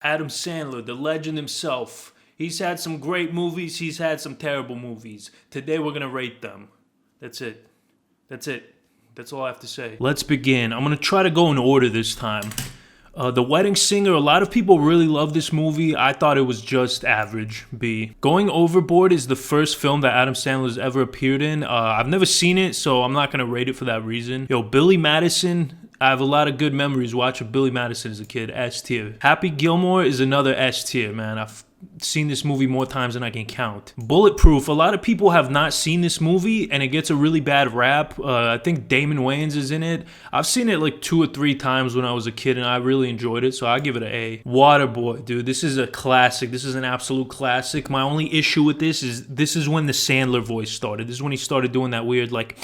Adam Sandler, the legend himself. He's had some great movies, he's had some terrible movies. Today we're gonna rate them. That's it. That's it. That's all I have to say. Let's begin. I'm gonna try to go in order this time. The Wedding Singer, a lot of people really love this movie. I thought it was just average, B. Going Overboard is the first film that Adam Sandler's ever appeared in. I've never seen it, so I'm not gonna rate it for that reason. Yo, Billy Madison, I have a lot of good memories watching Billy Madison as a kid, S tier. Happy Gilmore is another S tier, man. I've seen this movie more times than I can count. Bulletproof, a lot of people have not seen this movie and it gets a really bad rap. I think Damon Wayans is in it. I've seen it like 2 or 3 times when I was a kid and I really enjoyed it, so I give it an A. Waterboy, dude, this is a classic. This is an absolute classic. My only issue with this is when the Sandler voice started. This is when he started doing that weird like,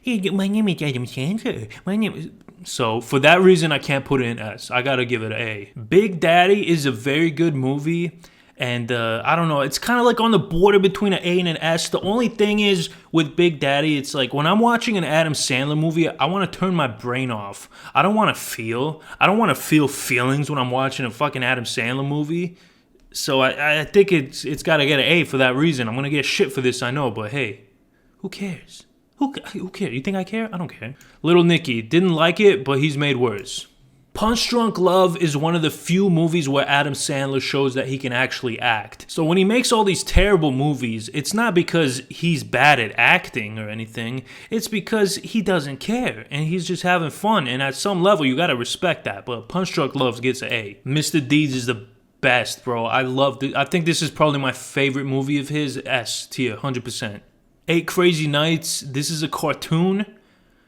hey, my name is Adam Sandler. My name is... So for that reason, I can't put it in S. I gotta give it an A. Big Daddy is a very good movie. And I don't know, it's kind of like on the border between an A and an S. The only thing is with Big Daddy, it's like when I'm watching an Adam Sandler movie, I want to turn my brain off. I don't want to feel. I don't want to feel feelings when I'm watching a fucking Adam Sandler movie. So I think it's got to get an A for that reason. I'm going to get shit for this, I know, but hey, who cares? Who cares? You think I care? I don't care. Little Nicky, didn't like it, but he's made worse. Punch Drunk Love is one of the few movies where Adam Sandler shows that he can actually act. So when he makes all these terrible movies, it's not because he's bad at acting or anything. It's because he doesn't care and he's just having fun. And at some level, you gotta respect that. But Punch Drunk Love gets an A. Mr. Deeds is the best, bro. I loved it. I think this is probably my favorite movie of his. S tier, 100%. 8 Crazy Nights. This is a cartoon.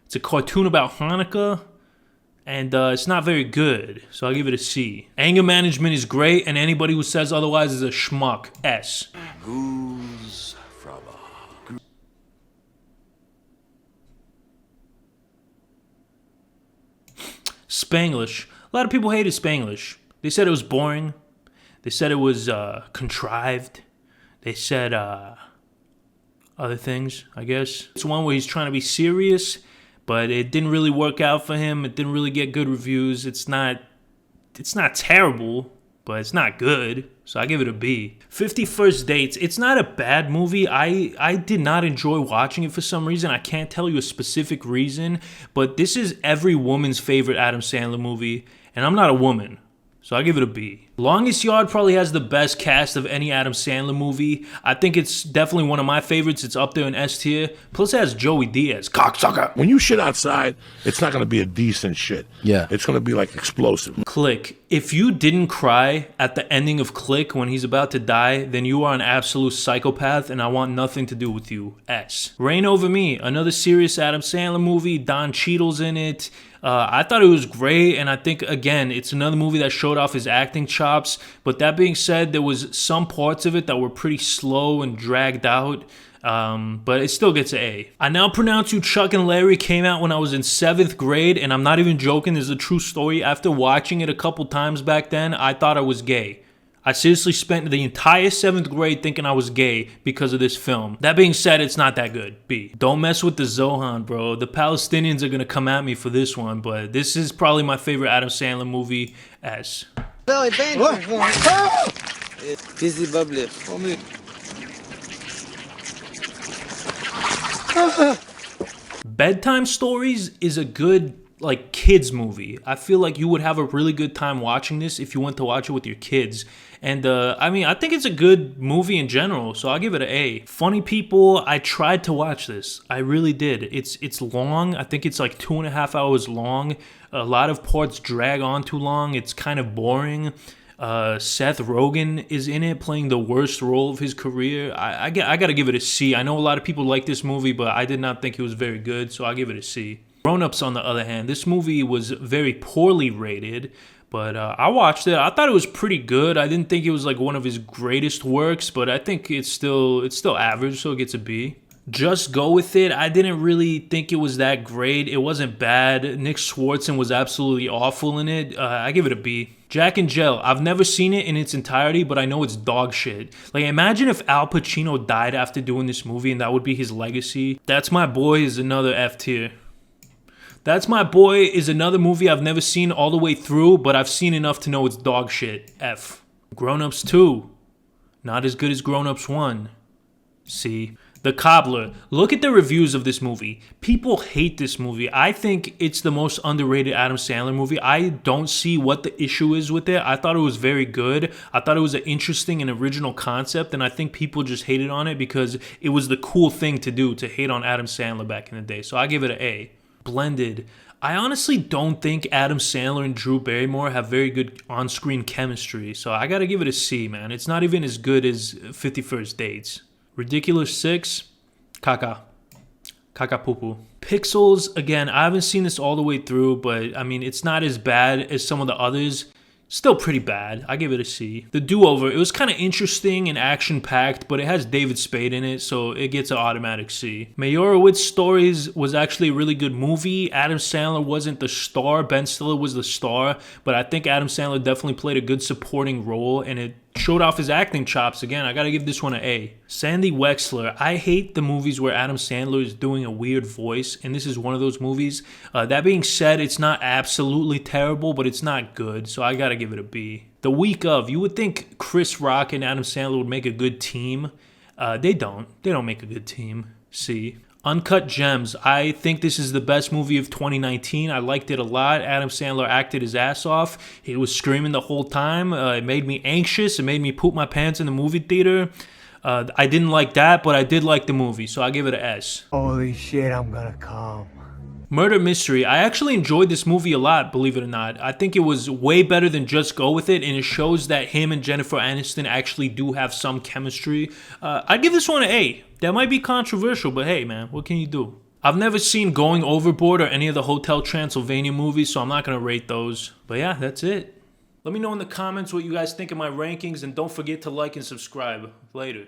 It's a cartoon about Hanukkah. And it's not very good, so I'll give it a C. Anger Management is great, and anybody who says otherwise is a schmuck. S. Who's from Spanglish. A lot of people hated Spanglish. They said it was boring. They said it was contrived. They said other things, I guess. It's one where he's trying to be serious, but it didn't really work out for him. It didn't really get good reviews. It's not terrible, but it's not good. So I give it a B. 50 First Dates. It's not a bad movie. I did not enjoy watching it for some reason. I can't tell you a specific reason, but this is every woman's favorite Adam Sandler movie, and I'm not a woman. So I give it a B. Longest Yard probably has the best cast of any Adam Sandler movie. I think it's definitely one of my favorites. It's up there in S tier. Plus it has Joey Diaz, cocksucker. When you shit outside, it's not going to be a decent shit. Yeah. It's going to be like explosive. Click. If you didn't cry at the ending of Click when he's about to die, then you are an absolute psychopath and I want nothing to do with you. S. Reign Over Me, another serious Adam Sandler movie. Don Cheadle's in it. I thought it was great, and I think, again, it's another movie that showed off his acting chops. But that being said, there was some parts of it that were pretty slow and dragged out. But it still gets an A. I Now Pronounce You Chuck and Larry came out when I was in 7th grade, and I'm not even joking, this is a true story. After watching it a couple times back then, I thought I was gay. I seriously spent the entire 7th grade thinking I was gay because of this film. That being said, it's not that good. B. Don't Mess with the Zohan, bro. The Palestinians are gonna come at me for this one, but this is probably my favorite Adam Sandler movie. S. Busy bubbly. Bedtime Stories is a good kids movie. I feel like you would have a really good time watching this if you went to watch it with your kids. And I think it's a good movie in general, so I'll give it an A. Funny People, I tried to watch this. I really did. It's long. I think it's like 2.5 hours long. A lot of parts drag on too long. It's kind of boring. Seth Rogen is in it, playing the worst role of his career. I gotta give it a C. I know a lot of people like this movie, but I did not think it was very good, so I'll give it a C. Grown Ups, on the other hand, this movie was very poorly rated, but I watched it. I thought it was pretty good. I didn't think it was like one of his greatest works, but I think it's still average, so it gets a B. Just Go With It, I didn't really think it was that great. It wasn't bad. Nick Swartzen was absolutely awful in it. I give it a B. Jack and Jill, I've never seen it in its entirety, but I know it's dog shit. Like, imagine if Al Pacino died after doing this movie and that would be his legacy. That's My Boy is another F tier. That's My Boy is another movie I've never seen all the way through, but I've seen enough to know it's dog shit. F. Grown Ups 2. Not as good as Grown Ups 1. C. The Cobbler. Look at the reviews of this movie. People hate this movie. I think it's the most underrated Adam Sandler movie. I don't see what the issue is with it. I thought it was very good. I thought it was an interesting and original concept, and I think people just hated on it because it was the cool thing to do, to hate on Adam Sandler back in the day. So I give it an A. Blended. I honestly don't think Adam Sandler and Drew Barrymore have very good on-screen chemistry, so I gotta give it a C, man. It's not even as good as 50 First Dates. Ridiculous 6, caca poo poo. Pixels, again, I haven't seen this all the way through, but I mean, it's not as bad as some of the others. Still pretty bad. I give it a C. The Do-Over, it was kind of interesting and action-packed, but it has David Spade in it, so it gets an automatic C. Wits Stories was actually a really good movie. Adam Sandler wasn't the star. Ben Stiller was the star, but I think Adam Sandler definitely played a good supporting role, and it showed off his acting chops. Again, I gotta give this one an A. Sandy Wexler. I hate the movies where Adam Sandler is doing a weird voice, and this is one of those movies. That being said, it's not absolutely terrible, but it's not good, so I gotta give it a B. The Week Of. You would think Chris Rock and Adam Sandler would make a good team. They don't. They don't make a good team. C. Uncut Gems. I think this is the best movie of 2019. I liked it a lot. Adam Sandler acted his ass off. He was screaming the whole time. It made me anxious. It made me poop my pants in the movie theater. I didn't like that, but I did like the movie, so I give it an S. Holy shit, I'm gonna come. Murder Mystery. I actually enjoyed this movie a lot, believe it or not. I think it was way better than Just Go With It, and it shows that him and Jennifer Aniston actually do have some chemistry. I'd give this one an A. That might be controversial, but hey, man, what can you do? I've never seen Going Overboard or any of the Hotel Transylvania movies, so I'm not going to rate those. But yeah, that's it. Let me know in the comments what you guys think of my rankings, and don't forget to like and subscribe. Later.